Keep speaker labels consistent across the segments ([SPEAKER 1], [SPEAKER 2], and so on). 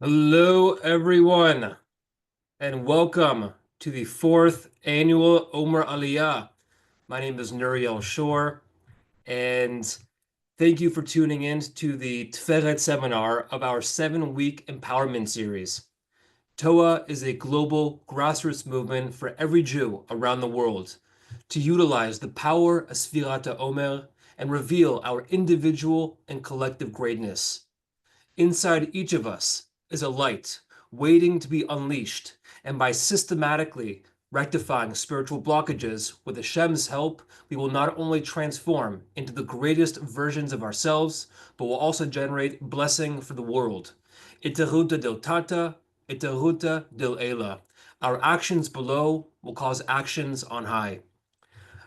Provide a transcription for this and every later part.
[SPEAKER 1] Hello, everyone, and welcome to the fourth annual Omer Aliyah. My name is Nuriel Shore, and thank you for tuning in to the Tiferet seminar of our 7-week empowerment series. TOA is a global grassroots movement for every Jew around the world to utilize the power of Sfirat Omer and reveal our individual and collective greatness. Inside each of us is a light waiting to be unleashed, and by systematically rectifying spiritual blockages with Hashem's help, we will not only transform into the greatest versions of ourselves, but will also generate blessing for the world. Iteruta del Tata, Iteruta del Ela. Our actions below will cause actions on high.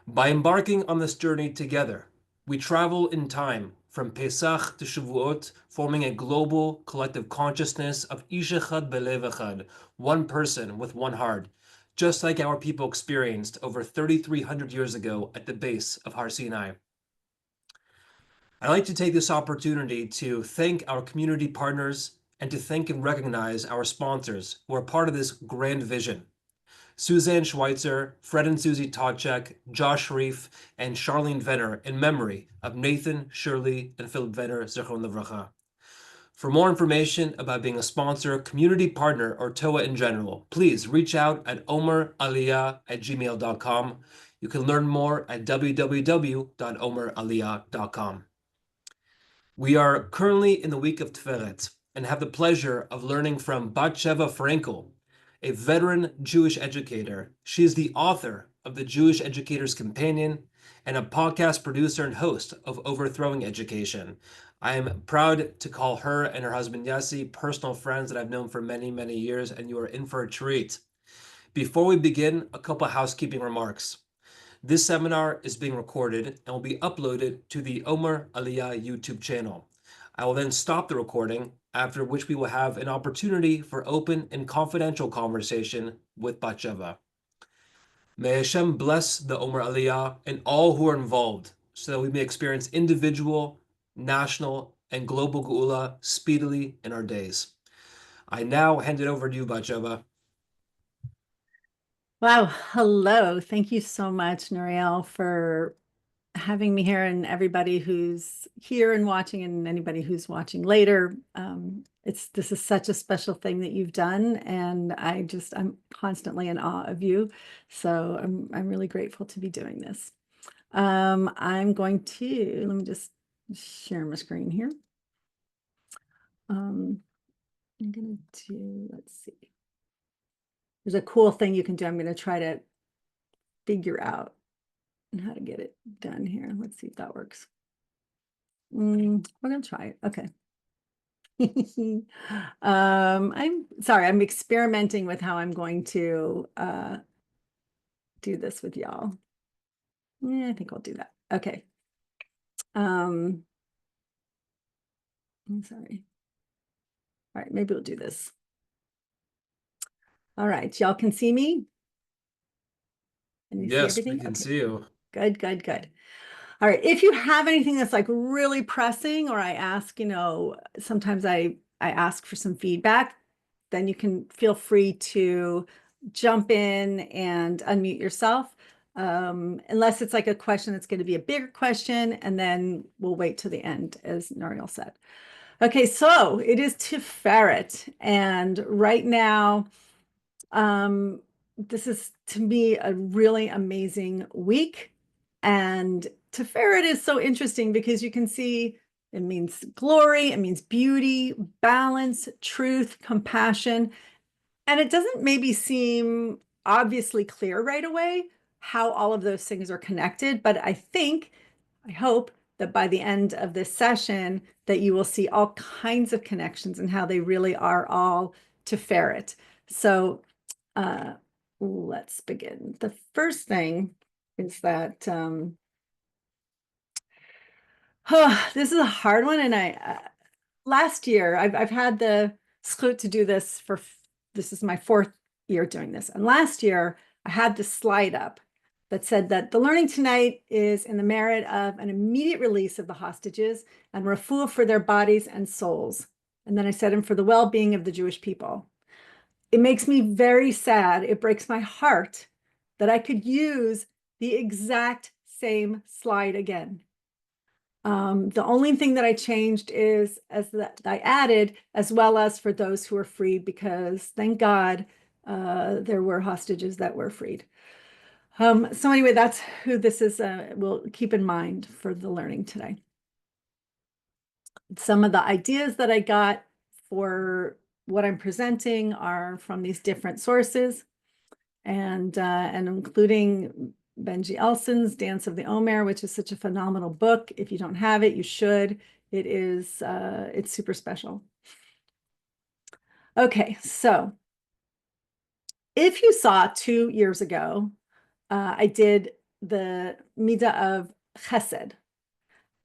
[SPEAKER 1] By embarking on this journey together, we travel in time from Pesach to Shavuot, forming a global collective consciousness of Ish Echad Belev Echad, one person with one heart, just like our people experienced over 3,300 years ago at the base of Har Sinai. I'd like to take this opportunity to thank our community partners and to thank and recognize our sponsors who are part of this grand vision. Suzanne Schweitzer, Fred and Susie Toczek, Josh Reef, and Charlene Venner in memory of Nathan, Shirley, and Philip Venner, Zichron Livracha. For more information about being a sponsor, community partner, or TOA in general, please reach out at omeraliyah@gmail.com. You can learn more at www.omeraliyah.com. We are currently in the week of Tiferet and have the pleasure of learning from Batsheva Frankel, a veteran Jewish educator. She is the author of the Jewish Educator's Companion and a podcast producer and host of Overthrowing Education. I am proud to call her and her husband Yassi personal friends that I've known for many, many years, and you are in for a treat. Before we begin, a couple housekeeping remarks. This seminar is being recorded and will be uploaded to the Omer Aliyah YouTube channel. I will then stop the recording, after which we will have an opportunity for open and confidential conversation with Batsheva. May Hashem bless the Omer Aliyah and all who are involved so that we may experience individual, national, and global Geula speedily in our days. I now hand it over to you, Batsheva.
[SPEAKER 2] Wow. Hello. Thank you so much, Nuriel, for having me here and everybody who's here and watching and anybody who's watching later. This is such a special thing that you've done, and I'm constantly in awe of you. So I'm really grateful to be doing this. Let me just share my screen here. I'm gonna let's see. There's a cool thing you can do. I'm going to try to figure out how to get it done here. Let's see if that works. We're going to try it. Okay. I'm sorry, I'm experimenting with how I'm going to do this with y'all. Yeah, I think I'll do that. Okay. I'm sorry. All right, maybe we'll do this. All right, y'all can see me? Can you see
[SPEAKER 1] Yes, we
[SPEAKER 2] everything?
[SPEAKER 1] can
[SPEAKER 2] Okay.
[SPEAKER 1] see you.
[SPEAKER 2] Good, good, good. All right. If you have anything that's like really pressing, or I ask, sometimes I ask for some feedback, then you can feel free to jump in and unmute yourself. Unless it's like a question that's going to be a bigger question, and then we'll wait till the end, as Nariel said. Okay, so it is Tiferet, and right now, this is to me a really amazing week. And Tiferet is so interesting because you can see it means glory, it means beauty, balance, truth, compassion. And it doesn't maybe seem obviously clear right away how all of those things are connected, but I hope that by the end of this session that you will see all kinds of connections and how they really are all Tiferet. So let's begin. The first thing is that this is a hard one, and last year I've had the zchut to do this this is my fourth year doing this, and last year I had this slide up that said that the learning tonight is in the merit of an immediate release of the hostages and refuah for their bodies and souls. And then I said, and for the well-being of the Jewish people. It makes me very sad. It breaks my heart that I could use the exact same slide again. The only thing that I changed is as that I added, as well as for those who are freed, because thank God there were hostages that were freed. So anyway, that's who this is. We'll keep in mind for the learning today. Some of the ideas that I got for what I'm presenting are from these different sources, and including Benji Elson's Dance of the Omer, which is such a phenomenal book. If you don't have it, you should. It is, it's super special. Okay, so if you saw 2 years ago, I did the Midah of Chesed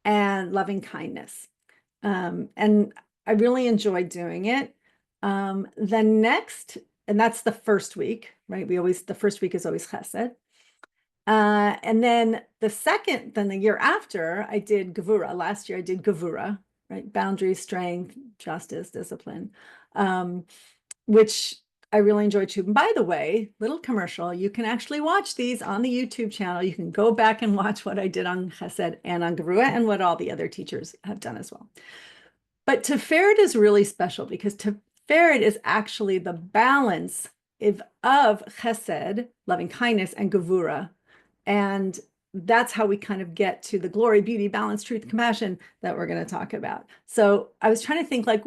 [SPEAKER 2] and loving kindness. And I really enjoyed doing it. The next, and that's the first week, right? The first week is always Chesed. And then the year after, I did Gevura. Last year, I did Gevura, right? Boundaries, strength, justice, discipline, which I really enjoyed too. And by the way, little commercial, you can actually watch these on the YouTube channel. You can go back and watch what I did on Chesed and on Gevura and what all the other teachers have done as well. But Tiferet is really special because Tiferet is actually the balance of Chesed, loving kindness, and Gevura. And that's how we kind of get to the glory, beauty, balance, truth, compassion that we're going to talk about. So I was trying to think like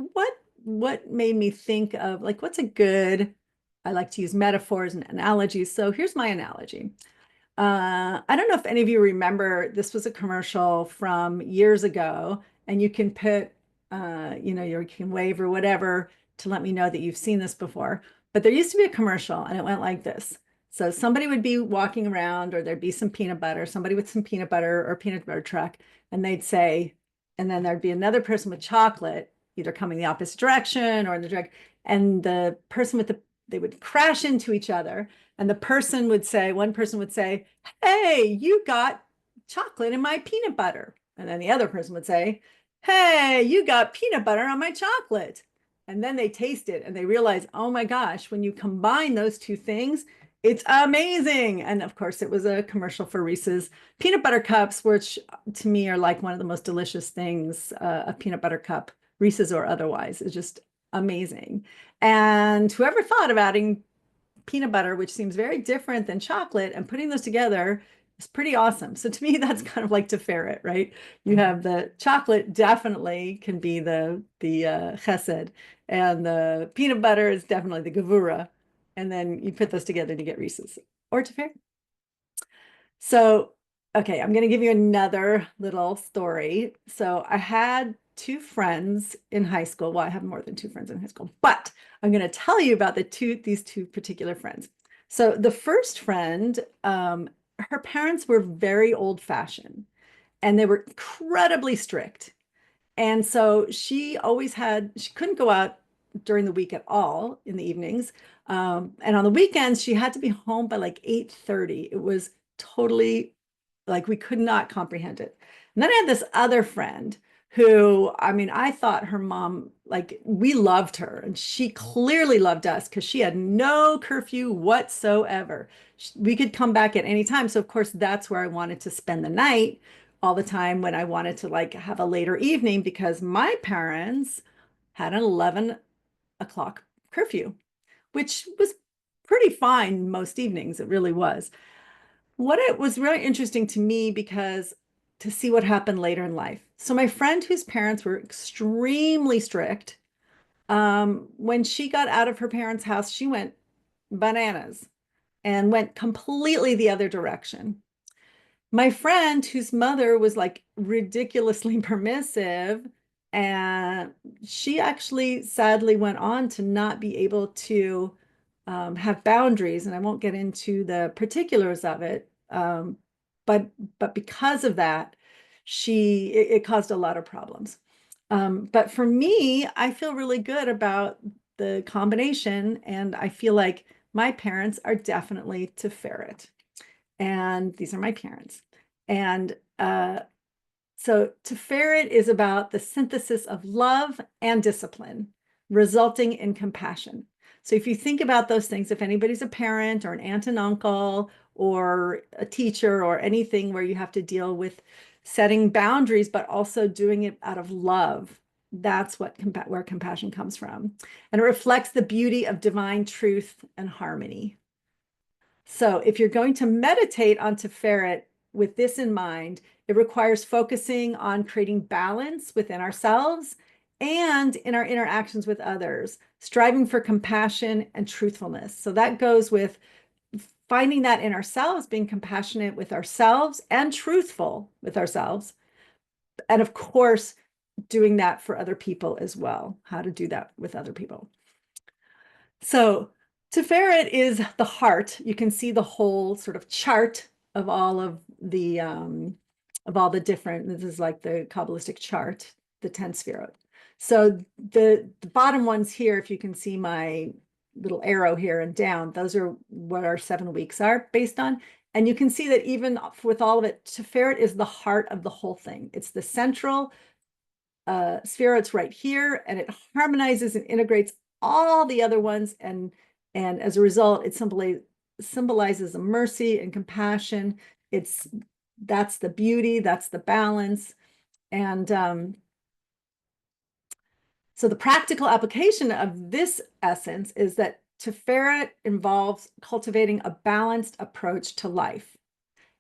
[SPEAKER 2] what made me think of like what's a good, I like to use metaphors and analogies. So here's my analogy. I don't know if any of you remember, this was a commercial from years ago, and you can put, you can wave or whatever to let me know that you've seen this before. But there used to be a commercial, and it went like this. So somebody would be walking around, or there'd be some peanut butter, somebody with some peanut butter or peanut butter truck, and they'd say, and then there'd be another person with chocolate, either coming the opposite direction or in the direct, and the person with they would crash into each other. And one person would say, hey, you got chocolate in my peanut butter. And then the other person would say, hey, you got peanut butter on my chocolate. And then they taste it and they realize, oh my gosh, when you combine those two things, it's amazing. And of course, it was a commercial for Reese's peanut butter cups, which to me are like one of the most delicious things, a peanut butter cup, Reese's or otherwise, is just amazing. And whoever thought of adding peanut butter, which seems very different than chocolate, and putting those together is pretty awesome. So to me, that's kind of like Tiferet, right? You have the chocolate definitely can be the chesed, and the peanut butter is definitely the gevura. And then you put those together to get Reese's or Tiferet. So, okay, I'm going to give you another little story. So I had two friends in high school. Well, I have more than two friends in high school, but I'm going to tell you about these two particular friends. So the first friend, her parents were very old-fashioned and they were incredibly strict. And so she couldn't go out during the week at all in the evenings. And on the weekends, she had to be home by like 8:30. It was totally like we could not comprehend it. And then I had this other friend who, I mean, I thought her mom, like we loved her and she clearly loved us because she had no curfew whatsoever. We could come back at any time. So of course, that's where I wanted to spend the night all the time when I wanted to like have a later evening because my parents had an 11 o'clock curfew, which was pretty fine most evenings. It really was. What it was really interesting to me because to see what happened later in life. So my friend whose parents were extremely strict, when she got out of her parents' house, she went bananas and went completely the other direction. My friend whose mother was like ridiculously permissive, and she actually sadly went on to not be able to have boundaries, and I won't get into the particulars of it. But because of that, it caused a lot of problems. But for me, I feel really good about the combination, and I feel like my parents are definitely Tiferet, and these are my parents. And So Tiferet is about the synthesis of love and discipline, resulting in compassion. So if you think about those things, if anybody's a parent or an aunt and uncle or a teacher or anything where you have to deal with setting boundaries, but also doing it out of love, that's where compassion comes from. And it reflects the beauty of divine truth and harmony. So if you're going to meditate on Tiferet with this in mind, it requires focusing on creating balance within ourselves and in our interactions with others, striving for compassion and truthfulness. So that goes with finding that in ourselves, being compassionate with ourselves and truthful with ourselves. And of course, doing that for other people as well, how to do that with other people. So Tiferet is the heart. You can see the whole sort of chart of all of the different, this is like the Kabbalistic chart, the 10 Sefirot. So the bottom ones here, if you can see my little arrow here and down, those are what our 7 weeks are based on. And you can see that even with all of it, Tiferet is the heart of the whole thing. It's the central sphere. It's right here, and it harmonizes and integrates all the other ones, and as a result, it symbolizes the mercy and compassion. That's the beauty, that's the balance. And so the practical application of this essence is that Tiferet involves cultivating a balanced approach to life.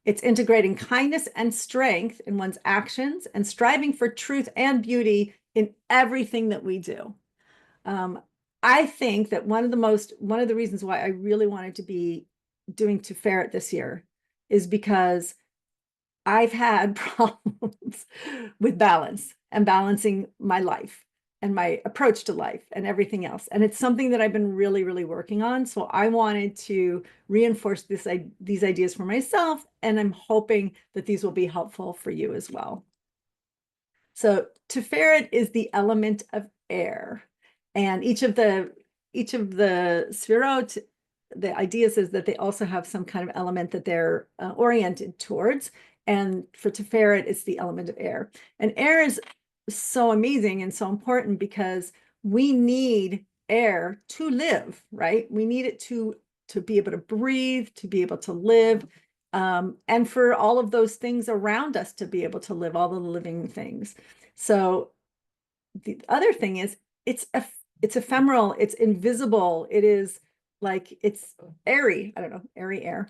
[SPEAKER 2] It's integrating kindness and strength in one's actions and striving for truth and beauty in everything that we do. I think that one of the reasons why I really wanted to be doing Tiferet this year is because I've had problems with balance and balancing my life and my approach to life and everything else. And it's something that I've been really, really working on. So I wanted to reinforce these ideas for myself, and I'm hoping that these will be helpful for you as well. So Tiferet is the element of air, and each of the Sefirot, the idea is that they also have some kind of element that they're oriented towards. And for Tiferet, it's the element of air. And air is so amazing and so important because we need air to live, right? We need it to be able to breathe, to be able to live, and for all of those things around us to be able to live, all the living things. So the other thing is it's ephemeral, it's invisible, it is like it's airy, I don't know, airy air,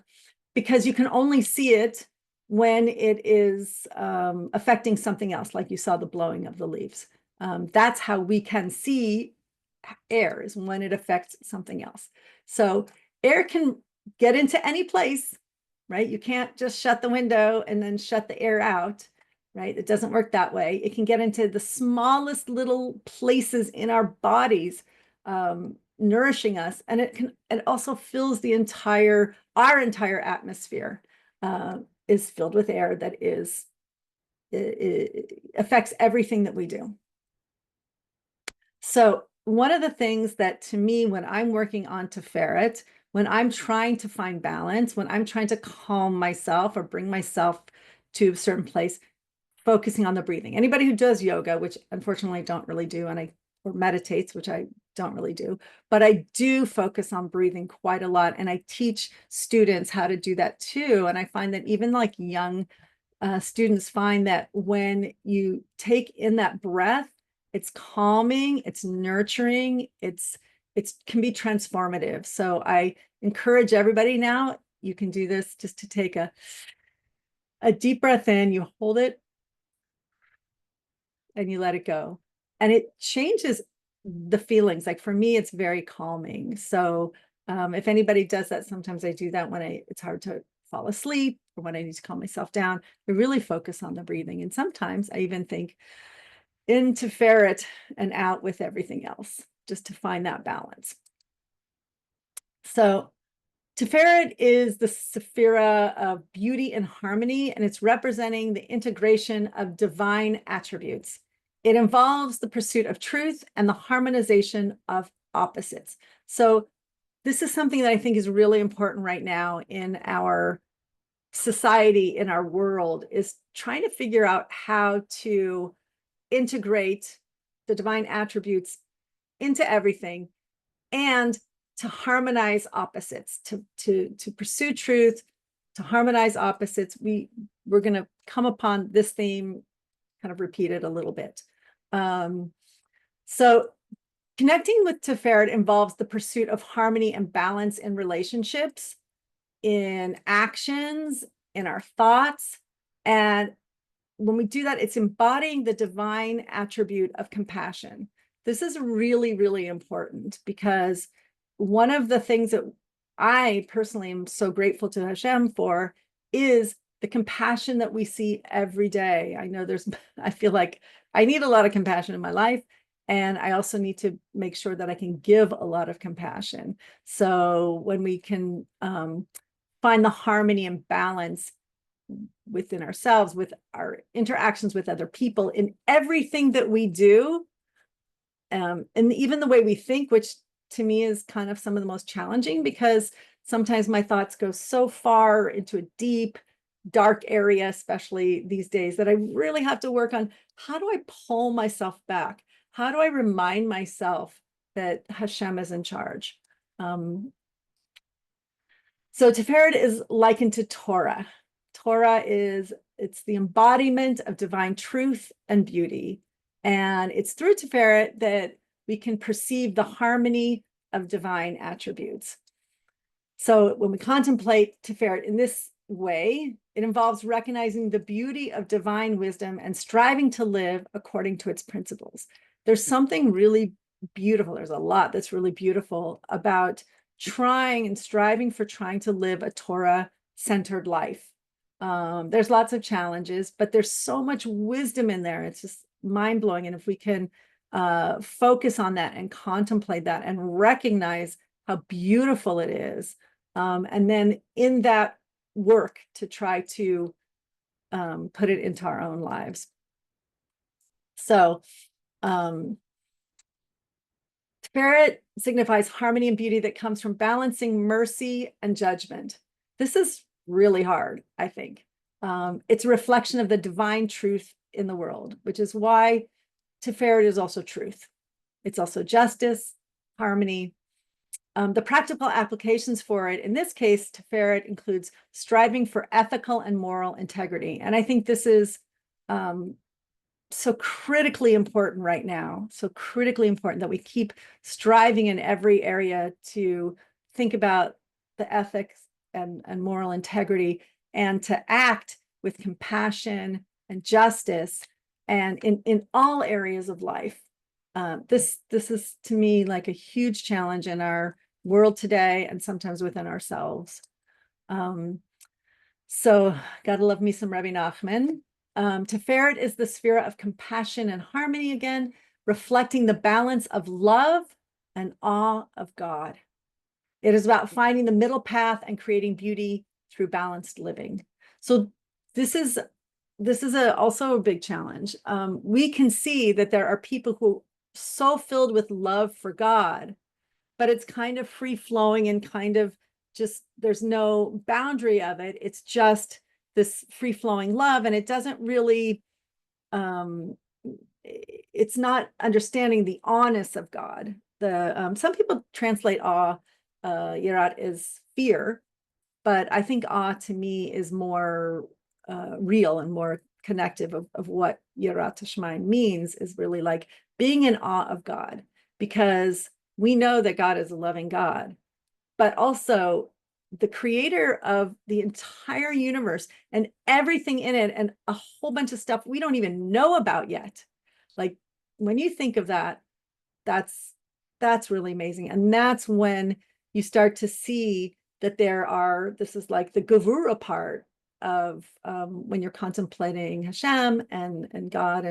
[SPEAKER 2] because you can only see it when it is affecting something else, like you saw the blowing of the leaves. That's how we can see air, is when it affects something else. So air can get into any place, right? You can't just shut the window and then shut the air out, right? It doesn't work that way. It can get into the smallest little places in our bodies, nourishing us, and it also fills our entire atmosphere is filled with air that it affects everything that we do. So one of the things that, to me, when I'm working on Tiferet, when I'm trying to find balance, when I'm trying to calm myself or bring myself to a certain place, focusing on the breathing. Anybody who does yoga, which unfortunately I don't really do, or meditates, which I don't really do, but I do focus on breathing quite a lot. And I teach students how to do that too. And I find that even like young students find that when you take in that breath, it's calming, it's nurturing, it can be transformative. So I encourage everybody now, you can do this, just to take a deep breath in, you hold it, and you let it go. And it changes the feelings. Like for me, it's very calming. So if anybody does that, sometimes I do that when it's hard to fall asleep or when I need to calm myself down. I really focus on the breathing. And sometimes I even think into Tiferet and out with everything else, just to find that balance. So Tiferet is the Sephira of beauty and harmony, and it's representing the integration of divine attributes. It involves the pursuit of truth and the harmonization of opposites. So this is something that I think is really important right now in our society in our world is trying to figure out how to integrate the divine attributes into everything and to harmonize opposites, to pursue truth, to harmonize opposites. We're going to come upon this theme kind of repeated a little bit. So connecting with Tiferet involves the pursuit of harmony and balance in relationships, in actions, in our thoughts. And when we do that, it's embodying the divine attribute of compassion. This is really, really important because one of the things that I personally am so grateful to Hashem for is the compassion that we see every day. I know I feel like I need a lot of compassion in my life. And I also need to make sure that I can give a lot of compassion. So when we can find the harmony and balance within ourselves, with our interactions with other people, in everything that we do, and even the way we think, which to me is kind of some of the most challenging, because sometimes my thoughts go so far into a deep, dark area, especially these days, that I really have to work on how do I pull myself back? How do I remind myself that Hashem is in charge? So Tiferet is likened to Torah. Torah it's the embodiment of divine truth and beauty. And it's through Tiferet that we can perceive the harmony of divine attributes. So when we contemplate Tiferet in this way, it involves recognizing the beauty of divine wisdom and striving to live according to its principles. There's something really beautiful. There's a lot that's really beautiful about trying and striving for trying to live a Torah-centered life. There's lots of challenges, but there's so much wisdom in there. It's just mind-blowing. And if we can focus on that and contemplate that and recognize how beautiful it is, and then in that work to try to put it into our own lives. So Tiferet signifies harmony and beauty that comes from balancing mercy and judgment. This is really hard, I think. It's a reflection of the divine truth in the world, which is why Tiferet is also truth. It's also justice, harmony. The practical applications for it, in this case, Tiferet includes striving for ethical and moral integrity. And I think this is so critically important right now, so critically important that we keep striving in every area to think about the ethics and moral integrity, and to act with compassion and justice, and in all areas of life. This is, to me, like a huge challenge in our world today, and sometimes within ourselves. So gotta love me some Rabbi Nachman. Tiferet is the sphere of compassion and harmony, again, reflecting the balance of love and awe of God. It is about finding the middle path and creating beauty through balanced living. So this is also a big challenge. We can see that there are people who are so filled with love for God, but it's kind of free flowing and kind of just, there's no boundary of it. It's just this free flowing love. And it doesn't really, it's not understanding the awness of God. Some people translate awe, yirat, is fear, but I think awe to me is more real and more connective of what yirat tashmaim means, is really like being in awe of God, because we know that God is a loving God, but also the creator of the entire universe and everything in it, and a whole bunch of stuff we don't even know about yet. Like, when you think of that, that's really amazing. And that's when you start to see that this is like the gevura part of when you're contemplating Hashem and God,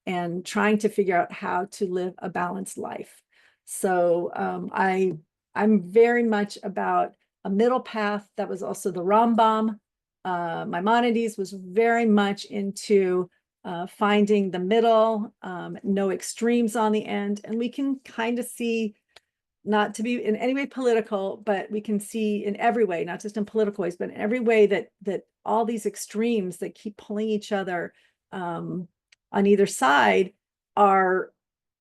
[SPEAKER 2] and trying to figure out how to live a balanced life. So I'm very much about a middle path. That was also the Rambam. Maimonides was very much into finding the middle, no extremes on the end. And we can kind of see not to be in any way political, but we can see in every way, not just in political ways, but in every way that all these extremes that keep pulling each other on either side are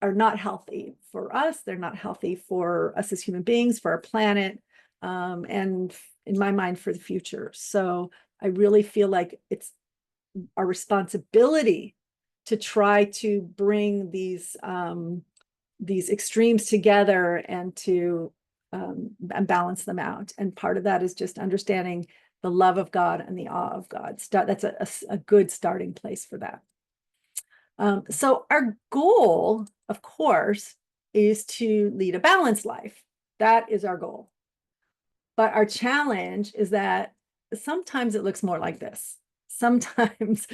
[SPEAKER 2] not healthy for us. They're not healthy for us as human beings, for our planet, and in my mind, for the future. So I really feel like it's our responsibility to try to bring these extremes together and to and balance them out. And part of that is just understanding the love of God and the awe of God. That's a good starting place for that. So our goal, of course, is to lead a balanced life. That is our goal. But our challenge is that sometimes it looks more like this. Sometimes,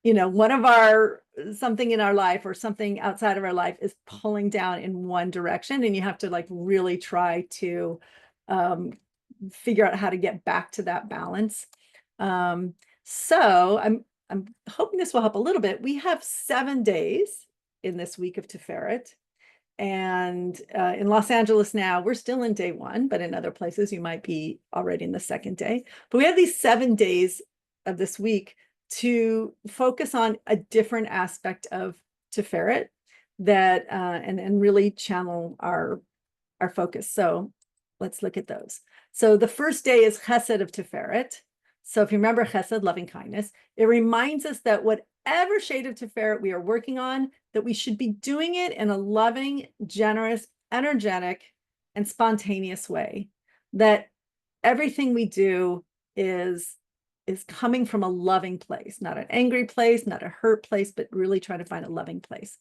[SPEAKER 2] one of something in our life or something outside of our life is pulling down in one direction, and you have to really try to figure out how to get back to that balance. So I'm hoping this will help a little bit. We have 7 days in this week of Tiferet. And in Los Angeles now, we're still in day 1, but in other places, you might be already in the 2nd day. But we have these 7 days of this week to focus on a different aspect of Tiferet that and really channel our focus. So let's look at those. So the first day is Chesed of Tiferet. So if you remember Chesed, loving kindness, it reminds us that whatever shade of Tiferet we are working on, that we should be doing it in a loving, generous, energetic, and spontaneous way. That everything we do is coming from a loving place, not an angry place, not a hurt place, but really trying to find a loving place.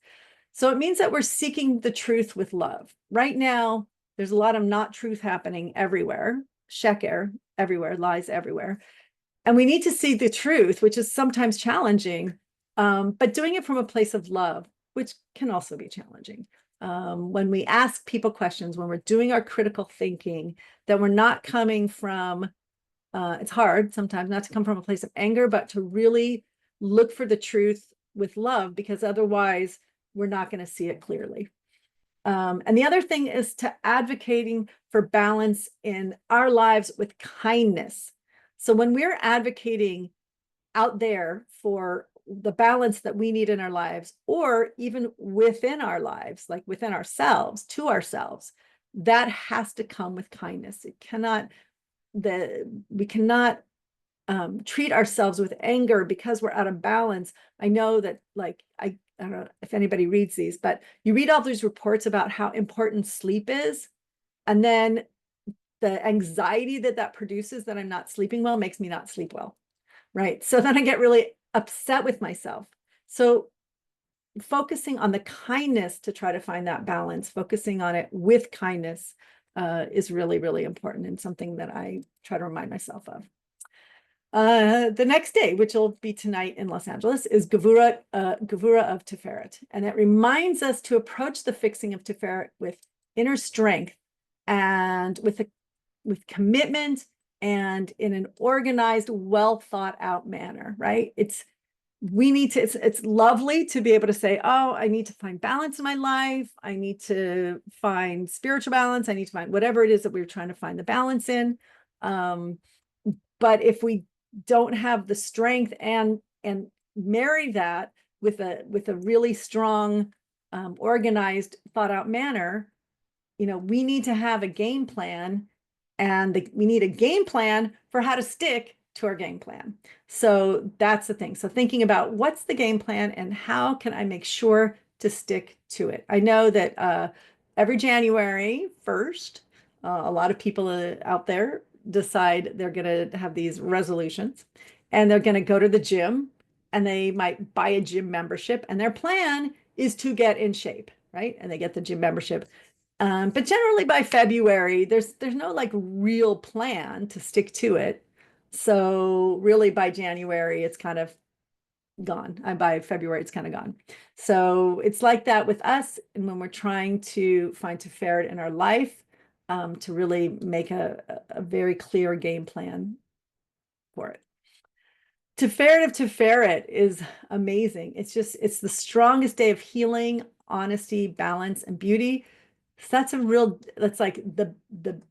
[SPEAKER 2] So it means that we're seeking the truth with love. Right now, there's a lot of not truth happening everywhere, sheker everywhere, lies everywhere. And we need to see the truth, which is sometimes challenging, but doing it from a place of love, which can also be challenging. When we ask people questions, when we're doing our critical thinking, that we're not coming from, it's hard sometimes not to come from a place of anger, but to really look for the truth with love, because otherwise we're not going to see it clearly. And the other thing is to advocating for balance in our lives with kindness. So when we're advocating out there for the balance that we need in our lives, or even within our lives, like within ourselves, to ourselves, that has to come with kindness. We cannot treat ourselves with anger because we're out of balance. I know that, I don't know if anybody reads these, but you read all these reports about how important sleep is, and then the anxiety that produces, that I'm not sleeping well, makes me not sleep well, right? So then I get really upset with myself. So focusing on the kindness to try to find that balance, focusing on it with kindness is really, really important, and something that I try to remind myself of. The next day, which will be tonight in Los Angeles, is Gevura of Tiferet. And it reminds us to approach the fixing of Tiferet with inner strength and with commitment and in an organized, well thought out manner, right? It's lovely to be able to say, oh, I need to find balance in my life. I need to find spiritual balance. I need to find whatever it is that we're trying to find the balance in. But if we don't have the strength and marry that with a really strong, organized, thought out manner, we need to have a game plan, and we need a game plan for how to stick to our game plan. So that's the thing. So thinking about what's the game plan and how can I make sure to stick to it. I know that every January 1st, a lot of people out there decide they're going to have these resolutions, and they're going to go to the gym, and they might buy a gym membership, and their plan is to get in shape, right? And they get the gym membership. But generally by February, there's no real plan to stick to it. So really by January, it's kind of gone. And by February, it's kind of gone. So it's like that with us. And when we're trying to find Tiferet in our life, to really make a very clear game plan for it. Tiferet of Tiferet is amazing. It's the strongest day of healing, honesty, balance, and beauty. So that's like the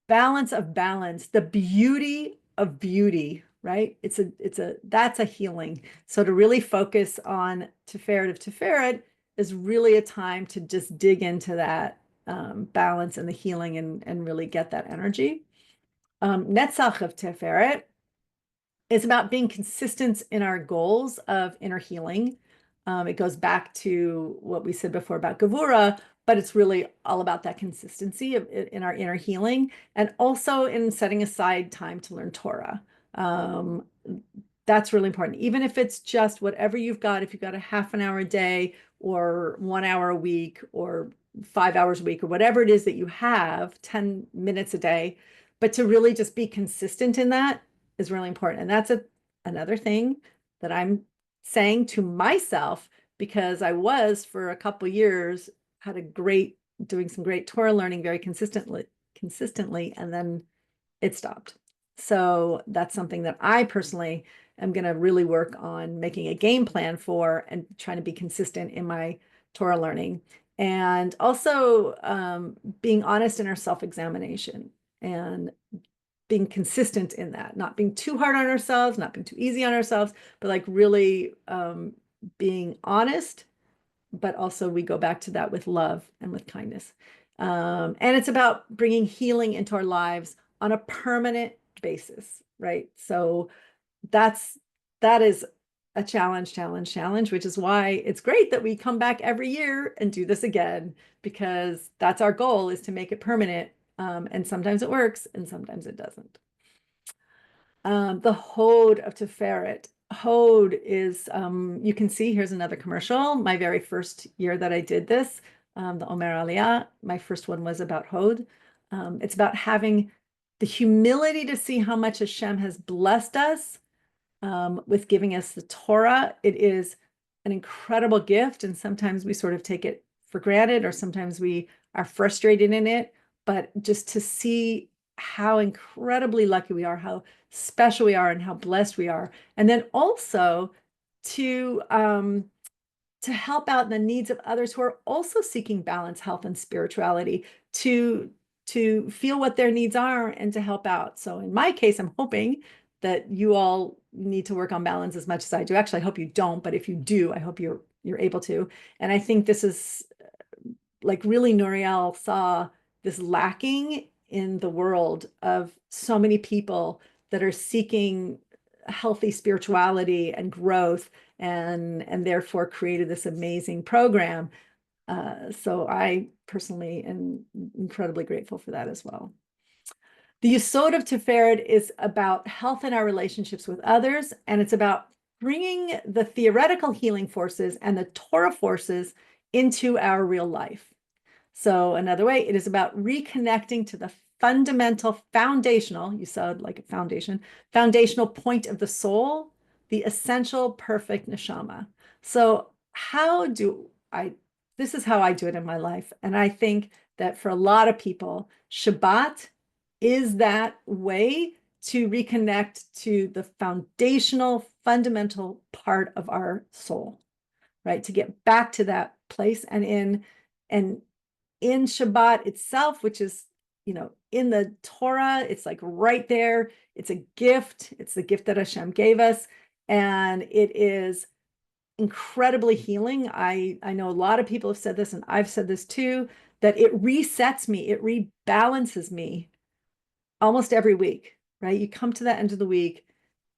[SPEAKER 2] balance of balance, the beauty of beauty, right? That's a healing. So to really focus on Tiferet of Tiferet is really a time to just dig into that balance and the healing and really get that energy. Netzach of Tiferet is about being consistent in our goals of inner healing. It goes back to what we said before about Gevura, but it's really all about that consistency in our inner healing and also in setting aside time to learn Torah. Um, that's really important. Even if it's just whatever you've got, if you've got a half an hour a day or 1 hour a week or 5 hours a week or whatever it is that you have, 10 minutes a day, but to really just be consistent in that is really important. And that's another thing that I'm saying to myself because I was for a couple years had a great doing some great Torah learning very consistently, and then it stopped. So that's something that I personally am going to really work on making a game plan for and trying to be consistent in my Torah learning. And also being honest in our self-examination and being consistent in that, not being too hard on ourselves, not being too easy on ourselves, but like really being honest, but also we go back to that with love and with kindness. And it's about bringing healing into our lives on a permanent basis, right? So that's that is a challenge, which is why it's great that we come back every year and do this again, because that's our goal is to make it permanent. And sometimes it works and sometimes it doesn't. The Hode of Tiferet. Hode is, you can see, here's another commercial. My very first year that I did this, the Omer Aliyah, my first one was about Hode. It's about having the humility to see how much Hashem has blessed us with giving us the Torah. It is an incredible gift, and sometimes we sort of take it for granted, or sometimes we are frustrated in it. But just to see how incredibly lucky we are, how special we are, and how blessed we are, and then also to help out the needs of others who are also seeking balance, health, and spirituality, to feel what their needs are and to help out. So in my case, I'm hoping that you all need to work on balance as much as I do. Actually, I hope you don't, but if you do, I hope you're able to. And I think this is like really Nuriel saw this lacking in the world of so many people that are seeking healthy spirituality and growth and therefore created this amazing program. So I personally am incredibly grateful for that as well. The Yesod of Tiferet is about health in our relationships with others, and it's about bringing the theoretical healing forces and the Torah forces into our real life. So another way, it is about reconnecting to the fundamental foundational, you said like a foundational point of the soul, the essential perfect neshama. So this is how I do it in my life. And I think that for a lot of people, Shabbat is that way to reconnect to the foundational, fundamental part of our soul, right? To get back to that place and in Shabbat itself, which is, in the Torah, it's like right there. It's a gift. It's the gift that Hashem gave us. And it is incredibly healing. I know a lot of people have said this, and I've said this too, that it resets me, it rebalances me almost every week, right? You come to that end of the week,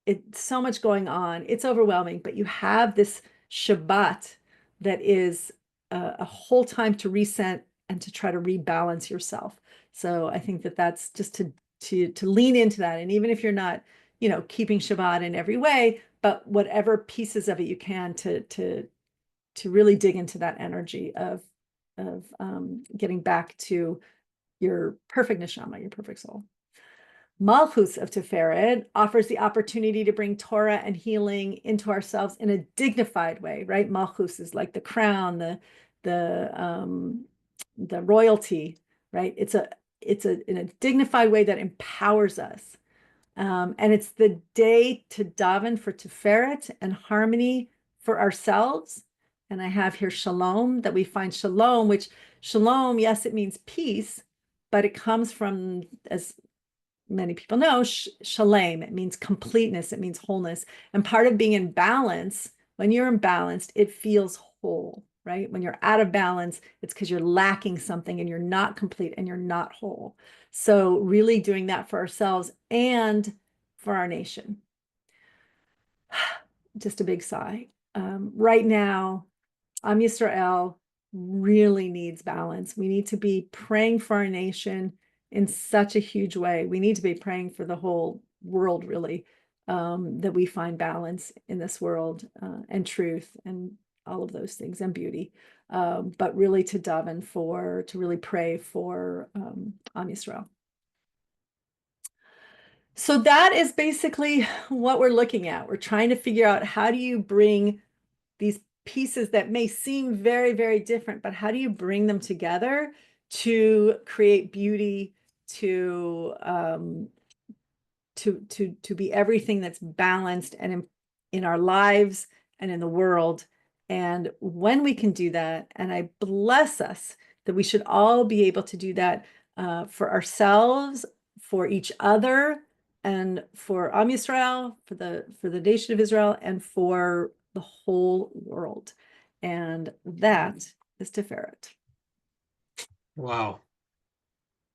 [SPEAKER 2] it's so much going on, it's overwhelming, but you have this Shabbat that is a whole time to reset and to try to rebalance yourself. So I think that that's just to lean into that. And even if you're not, keeping Shabbat in every way, but whatever pieces of it you can to really dig into that energy of getting back to your perfect neshama, your perfect soul. Malchus of Tiferet offers the opportunity to bring Torah and healing into ourselves in a dignified way, right? Malchus is like the crown, the royalty, right? It's in a dignified way that empowers us. And it's the day to daven for Tiferet and harmony for ourselves And I have here shalom, that we find shalom, which shalom, yes, it means peace, but it comes from, as many people know, shalem. It means completeness. It means wholeness. And part of being in balance, when you're imbalanced, it feels whole, right? When you're out of balance, it's because you're lacking something and you're not complete and you're not whole. So really doing that for ourselves and for our nation. Just a big sigh. Right now, Am Yisrael really needs balance. We need to be praying for our nation in such a huge way. We need to be praying for the whole world, really, that we find balance in this world and truth and all of those things and beauty. But really to daven for, to really pray for Am Yisrael. So that is basically what we're looking at. We're trying to figure out, how do you bring these pieces that may seem very, very different, but how do you bring them together to create beauty, to be everything that's balanced and in our lives and in the world. And when we can do that, and I bless us that we should all be able to do that for ourselves, for each other, and for Am Yisrael, for the nation of Israel, and for the whole world. And that is Tiferet.
[SPEAKER 1] Wow.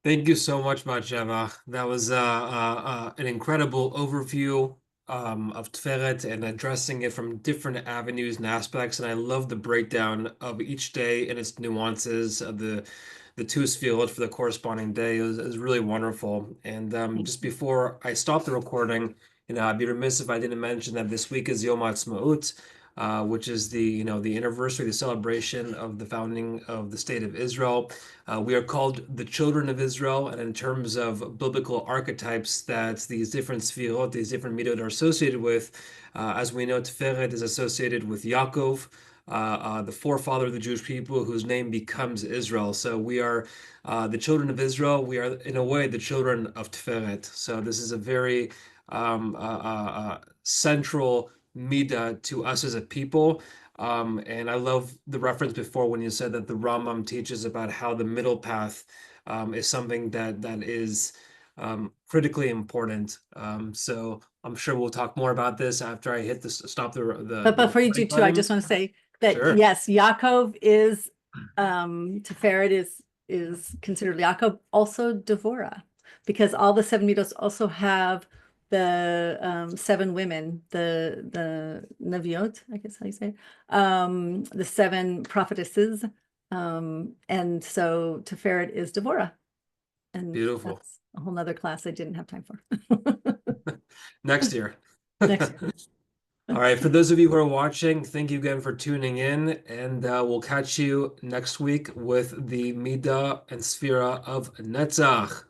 [SPEAKER 1] Thank you so much, Batsheva. That was an incredible overview of Tiferet and addressing it from different avenues and aspects. And I love the breakdown of each day and its nuances of the two sefirot for the corresponding day. It was really wonderful. And just before I stop the recording, I'd be remiss if I didn't mention that this week is Yom Ha'atzmaut, which is the anniversary, the celebration of the founding of the state of Israel. We are called the children of Israel, and in terms of biblical archetypes that these different sefirot, these different midot are associated with, as we know, Tiferet is associated with Yaakov, the forefather of the Jewish people, whose name becomes Israel. So we are the children of Israel. We are, in a way, the children of Tiferet. So this is a very central midah to us as a people. And I love the reference before when you said that the Rambam teaches about how the middle path is something that is critically important. So I'm sure we'll talk more about this after I hit this stop
[SPEAKER 2] But
[SPEAKER 1] the
[SPEAKER 2] before you do
[SPEAKER 1] recording
[SPEAKER 2] too, I
[SPEAKER 1] button.
[SPEAKER 2] just want to say that
[SPEAKER 1] Sure.
[SPEAKER 2] yes, Yaakov is Tiferet is considered Yaakov, also Devorah, because all the seven midos also have the seven women, the Neviot, I guess how you say, the seven prophetesses, and so Tiferet is Devorah, and
[SPEAKER 1] Beautiful.
[SPEAKER 2] that's a whole nother class I didn't have time for.
[SPEAKER 1] Next year.
[SPEAKER 2] Next year.
[SPEAKER 1] All right, for those of you who are watching, thank you again for tuning in, and we'll catch you next week with the Midah and Sphira of Netzach.